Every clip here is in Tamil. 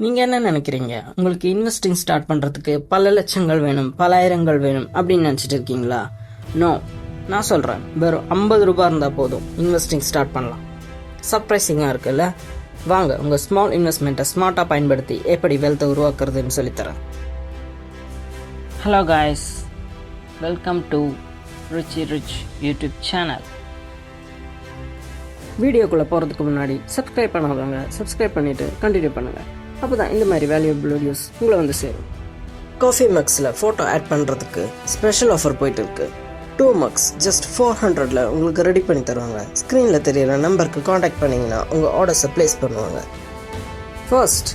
நீங்கள் என்ன நினைக்கிறீங்க? உங்களுக்கு இன்வெஸ்டிங் ஸ்டார்ட் பண்ணுறதுக்கு பல லட்சங்கள் வேணும், பல ஆயிரங்கள் வேணும் அப்படின்னு நினச்சிட்டு இருக்கீங்களா? நோ, நான் சொல்கிறேன், வெறும் 50 ரூபாய் இருந்தால் போதும் இன்வெஸ்டிங் ஸ்டார்ட் பண்ணலாம். சர்ப்ரைசிங்காக இருக்குல்ல? வாங்க உங்கள் ஸ்மால் இன்வெஸ்ட்மெண்ட்டை ஸ்மார்ட்டாக பயன்படுத்தி எப்படி வெல்த்தை உருவாக்குறதுன்னு சொல்லித்தரேன். Hello guys, welcome to rich YouTube channel. வீடியோக்குள்ளே போகிறதுக்கு முன்னாடி சப்ஸ்கிரைப் பண்ணாதவங்க சப்ஸ்கிரைப் பண்ணிவிட்டு கண்டினியூ பண்ணுங்கள். அப்போ தான் இந்த மாதிரி வேல்யூபிள் வீடியோஸ் உங்களை வந்து சேரும். காஃபி மக்ஸில் ஃபோட்டோ ஆட் பண்ணுறதுக்கு ஸ்பெஷல் ஆஃபர் போயிட்டு இருக்கு. 2 மக்ஸ் ஜஸ்ட் 400ல் உங்களுக்கு ரெடி பண்ணி தருவாங்க. ஸ்க்ரீனில் தெரியிற நம்பருக்கு காண்டாக்ட் பண்ணிங்கன்னா உங்கள் ஆர்டர்ஸை ப்ளேஸ் பண்ணுவாங்க. ஃபர்ஸ்ட்,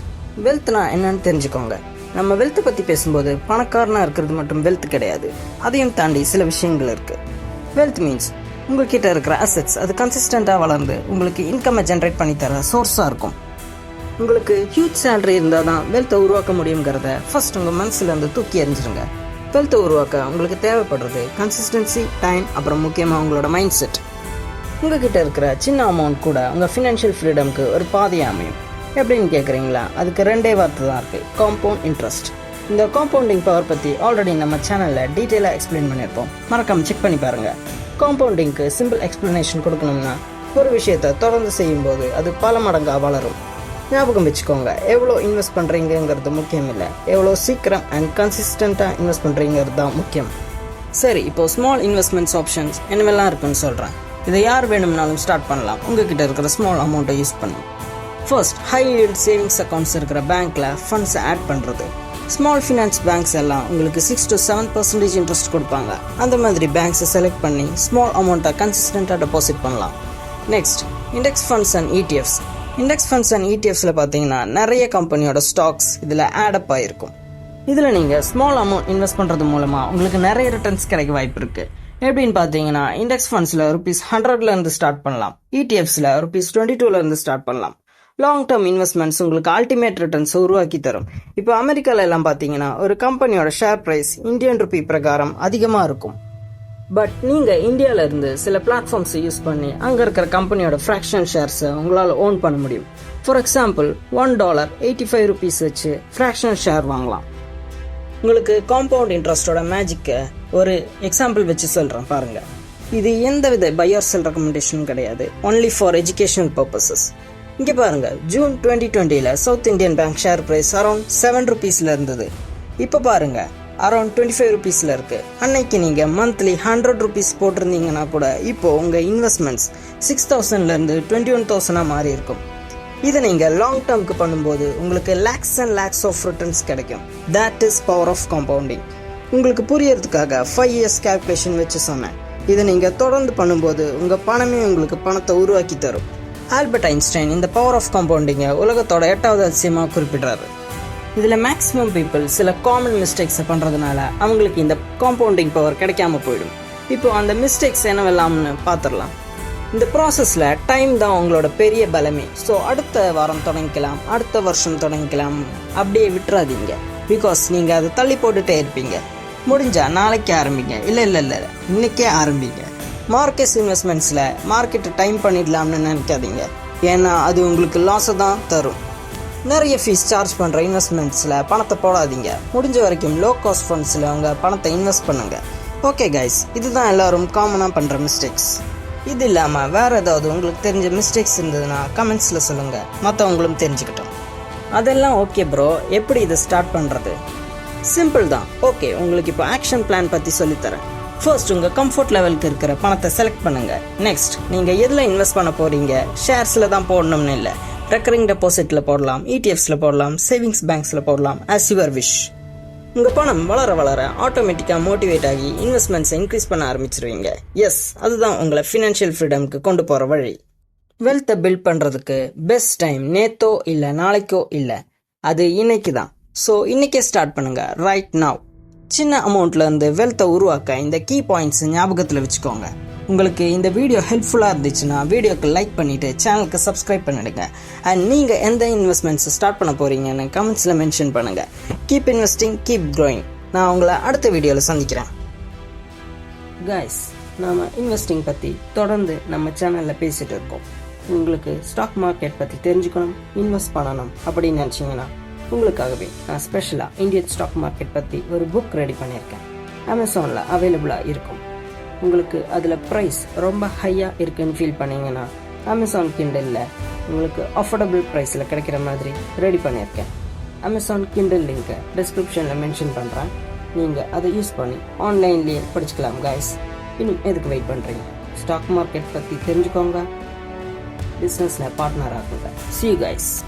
வெல்த்னா என்னன்னு தெரிஞ்சுக்கோங்க. நம்ம வெல்த்தை பற்றி பேசும்போது பணக்காரனாக இருக்கிறது மட்டும் வெல்த் கிடையாது, அதையும் தாண்டி சில விஷயங்கள் இருக்குது. வெல்த் மீன்ஸ் உங்கள்கிட்ட இருக்கிற அசெட்ஸ் அது கன்சிஸ்டண்ட்டாக வளர்ந்து உங்களுக்கு இன்கம்மை ஜென்ரேட் பண்ணி தர சோர்ஸாக இருக்கும். உங்களுக்கு ஹியூஜ் சேலரி இருந்தால் தான் வெல்த்தை உருவாக்க முடியுங்கிறத ஃபர்ஸ்ட் உங்கள் மனசுலேருந்து தூக்கி எறிஞ்சிருங்க. வெல்த்தை உருவாக்க உங்களுக்கு தேவைப்படுறது கன்சிஸ்டன்சி, டைம், அப்புறம் முக்கியமாக உங்களோட மைண்ட் செட். உங்ககிட்ட இருக்கிற சின்ன அமௌண்ட் கூட உங்கள் ஃபினான்ஷியல் ஃப்ரீடம்க்கு ஒரு பாதையாக அமையும். எப்படின்னு கேட்குறீங்களா? அதுக்கு 2 வார்த்தை தான் இருக்குது, காம்பவுண்ட் இன்ட்ரெஸ்ட். இந்த காம்பவுண்டிங் பவர் பற்றி ஆல்ரெடி நம்ம சேனலில் டீட்டெயிலாக எக்ஸ்பிளைன் பண்ணியிருப்போம், மறக்காமல் செக் பண்ணி பாருங்கள். காம்பவுண்டிங்க்கு சிம்பிள் எக்ஸ்பிளனேஷன் கொடுக்கணும்னா, ஒரு விஷயத்தை தொடர்ந்து செய்யும்போது அது பல மடங்காக வளரும். ஞாபகம் வச்சுக்கோங்க, எவ்வளோ இன்வெஸ்ட் பண்ணுறீங்கிறது முக்கியம் இல்லை, எவ்வளோ சீக்கிரம் அண்ட் கன்சிஸ்டண்ட்டாக இன்வெஸ்ட் பண்ணுறீங்கிறது தான் முக்கியம். சரி, இப்போது ஸ்மால் இன்வெஸ்ட்மெண்ட்ஸ் ஆப்ஷன்ஸ் என்னவெல்லாம் இருக்குன்னு சொல்கிறேன். இதை யார் வேணும்னாலும் ஸ்டார்ட் பண்ணலாம், உங்ககிட்ட இருக்கிற ஸ்மால் அமௌண்ட்டை யூஸ் பண்ணி. First, high yield savings accounts இருக்கிற பேங்க்கில் ஃபண்ட்ஸை ஆட் பண்ணுறது. ஸ்மால் ஃபினான்ஸ் பேங்க்ஸ் எல்லாம் உங்களுக்கு 6 to 7% இன்ட்ரெஸ்ட் கொடுப்பாங்க. அந்த மாதிரி பேங்க்ஸை செலக்ட் பண்ணி ஸ்மால் அமௌண்ட்டை கன்சிஸ்டண்ட்டாக டெபாசிட் பண்ணலாம். Next, index funds and ETFs. Index funds and இடிஎஃப்ஸில் பார்த்தீங்கன்னா நிறைய கம்பெனியோட ஸ்டாக்ஸ் இதில் ஆடப் ஆகிருக்கும். இதில் நீங்கள் ஸ்மால் அமௌண்ட் இன்வெஸ்ட் பண்ணுறது மூலமாக உங்களுக்கு நிறைய ரிட்டர்ன்ஸ் கிடைக்க வாய்ப்பு இருக்குது. எப்படின்னு பார்த்தீங்கன்னா, இண்டெக்ஸ் ஃபண்ட்ஸில் ₹100 ஸ்டார்ட் பண்ணலாம், இடிஎஃப்ஸில் ₹22 ஸ்டார்ட் பண்ணலாம். லாங் டேர்ம் இன்வெஸ்ட்மெண்ட்ஸ் உங்களுக்கு அல்டிமேட் ரிட்டர்ன்ஸ் உருவாக்கி தரும். இப்போ அமெரிக்காவில் எல்லாம் பார்த்தீங்கன்னா ஒரு கம்பெனியோட ஷேர் ப்ரைஸ் இந்தியன் ருபி பிரகாரம் அதிகமாக இருக்கும். பட் நீங்கள் இந்தியாவில் இருந்து சில பிளாட்ஃபார்ம்ஸை யூஸ் பண்ணி அங்கே இருக்கிற கம்பெனியோட ஃப்ராக்ஷன் ஷேர்ஸை உங்களால் ஓன் பண்ண முடியும். ஃபார் எக்ஸாம்பிள், $1 ₹85 வச்சு ஃப்ராக்ஷனல் ஷேர் வாங்கலாம். உங்களுக்கு காம்பவுண்ட் இன்ட்ரெஸ்டோட மேஜிக்கை ஒரு எக்ஸாம்பிள் வச்சு சொல்கிறேன் பாருங்கள். இது எந்தவித பை ஆர் செல் ரெக்கமெண்டேஷனும் கிடையாது, ஒன்லி ஃபார் எஜுகேஷனல் பர்பஸஸ். இங்கே பாருங்கள், June 2020 south Indian bank share price around ₹7 இருந்தது. இப்போ பாருங்கள், அரௌண்ட் ₹25 இருக்குது. அன்னைக்கு நீங்கள் மந்த்லி ₹100 போட்டிருந்தீங்கன்னா கூட இப்போ உங்கள் இன்வெஸ்ட்மெண்ட்ஸ் 6,000லேருந்து 21,000 மாறி இருக்கும். இதை நீங்கள் லாங் டேர்முக்கு பண்ணும்போது உங்களுக்கு lakhs and lakhs of returns கிடைக்கும். That is power of compounding. உங்களுக்கு புரியறதுக்காக 5 இயர்ஸ் கால்குலேஷன் வச்சு சொன்னேன். இதை நீங்கள் தொடர்ந்து பண்ணும்போது உங்கள் பணமே உங்களுக்கு பணத்தை உருவாக்கி தரும். ஆல்பர்ட் ஐன்ஸ்டைன் இந்த பவர் ஆஃப் காம்பவுண்டிங்கை உலகத்தோட 8வது அதிசயமாக குறிப்பிடுறாரு. இதில் மேக்ஸிமம் பீப்புள் சில காமன் மிஸ்டேக்ஸை பண்ணுறதுனால அவங்களுக்கு இந்த காம்பவுண்டிங் பவர் கிடைக்காம போயிடும். இப்போ அந்த மிஸ்டேக்ஸ் என்னவெல்லாம்னு பார்த்துடலாம். இந்த ப்ராசஸில் டைம் தான் உங்களோட பெரிய பலமே. ஸோ அடுத்த வாரம் தொடங்கிக்கலாம், அடுத்த வருஷம் தொடங்கிக்கலாம், அப்படியே விட்டுறாதீங்க. பிகாஸ் நீங்கள் அதை தள்ளி போட்டுகிட்டே இருப்பீங்க. முடிஞ்சால் நாளைக்கு ஆரம்பிங்க, இல்லை இன்னைக்கே ஆரம்பிங்க. மார்க்கெட் இன்வெஸ்ட்மெண்ட்ஸில் மார்க்கெட்டை டைம் பண்ணிடலாம்னு நினைக்காதீங்க, ஏன்னா அது உங்களுக்கு லாஸை தான் தரும். நிறைய ஃபீஸ் சார்ஜ் பண்ணுற இன்வெஸ்ட்மெண்ட்ஸில் பணத்தை போடாதீங்க. முடிஞ்ச வரைக்கும் லோ காஸ்ட் ஃபண்ட்ஸில் உங்கள் பணத்தை இன்வெஸ்ட் பண்ணுங்கள். ஓகே கைஸ், இதுதான் எல்லோரும் காமனாக பண்ணுற மிஸ்டேக்ஸ். இது இல்லாமல் வேறு ஏதாவது உங்களுக்கு தெரிஞ்ச மிஸ்டேக்ஸ் இருந்ததுன்னா கமெண்ட்ஸில் சொல்லுங்கள், மற்றவங்களும் தெரிஞ்சுக்கிட்டோம். அதெல்லாம் ஓகே ப்ரோ, எப்படி இதை ஸ்டார்ட் பண்ணுறது? சிம்பிள் தான். ஓகே, உங்களுக்கு இப்போ ஆக்ஷன் பிளான் பற்றி சொல்லித்தரேன். ஃபர்ஸ்ட், உங்கள் கம்ஃபர்ட் லெவலுக்கு இருக்கிற பணத்தை செலக்ட் பண்ணுங்கள். நெக்ஸ்ட், நீங்கள் எதில் இன்வெஸ்ட் பண்ண போகிறீங்க? ஷேர்ஸில் தான் போடணும்னு இல்லை, ரெக்கரிங் டெபாசிட்டில் போடலாம், இடிஎஃப்ஸில் போடலாம், சேவிங்ஸ் பேங்க்ஸில் போடலாம், ஆஸ் யுவர் விஷ். உங்கள் பணம் வளர வளர ஆட்டோமேட்டிக்காக மோட்டிவேட் ஆகி இன்வெஸ்ட்மெண்ட்ஸை இன்க்ரீஸ் பண்ண ஆரம்பிச்சிருவீங்க. எஸ், அதுதான் உங்களை ஃபினான்ஷியல் ஃப்ரீடம்க்கு கொண்டு போகிற வழி. வெல்த்தை பில்ட் பண்ணுறதுக்கு பெஸ்ட் டைம் நேத்தோ இல்லை நாளைக்கோ இல்லை, அது இன்னைக்கு தான். ஸோ இன்றைக்கே ஸ்டார்ட் பண்ணுங்கள், ரைட் நவ். சின்ன அமௌண்ட்லேருந்து வெல்த்தை உருவாக்க இந்த கீ பாயிண்ட்ஸ் ஞாபகத்தில் வச்சுக்கோங்க. உங்களுக்கு இந்த வீடியோ ஹெல்ப்ஃபுல்லாக இருந்துச்சுன்னா வீடியோக்கு லைக் பண்ணிவிட்டு சேனலுக்கு சப்ஸ்கிரைப் பண்ணிடுங்க. அண்ட் நீங்கள் எந்த இன்வெஸ்ட்மெண்ட்ஸை ஸ்டார்ட் பண்ண போகிறீங்கன்னு கமெண்ட்ஸில் மென்ஷன் பண்ணுங்கள். Keep investing, keep growing. நான் உங்களை அடுத்த வீடியோவில் சந்திக்கிறேன். கைஸ், நாம் இன்வெஸ்டிங் பற்றி தொடர்ந்து நம்ம சேனலில் பேசிகிட்டு இருக்கோம். உங்களுக்கு ஸ்டாக் மார்க்கெட் பற்றி தெரிஞ்சுக்கணும், இன்வெஸ்ட் பண்ணணும் அப்படின்னு நினச்சிங்கன்னா உங்களுக்காகவே நான் ஸ்பெஷலாக இந்தியன் ஸ்டாக் மார்க்கெட் பற்றி ஒரு புக் ரெடி பண்ணியிருக்கேன். அமேசானில் அவைலபிளாக இருக்கும். உங்களுக்கு அதில் ப்ரைஸ் ரொம்ப ஹையாக இருக்குன்னு ஃபீல் பண்ணிங்கன்னா அமேசான் கிண்டலில் உங்களுக்கு அஃபோர்டபுள் ப்ரைஸில் கிடைக்கிற மாதிரி ரெடி பண்ணியிருக்கேன். அமேசான் கிண்டல் லிங்க்கை டிஸ்கிரிப்ஷனில் மென்ஷன் பண்ணுறேன். நீங்கள் அதை யூஸ் பண்ணி ஆன்லைன்லேயே படிச்சுக்கலாம் கைஸ். இன்னும் எதுக்கு வெயிட் பண்ணுறீங்க? ஸ்டாக் மார்க்கெட் பற்றி தெரிஞ்சுக்கோங்க, பிஸ்னஸில் பார்ட்னர் ஆகுங்க. See you guys.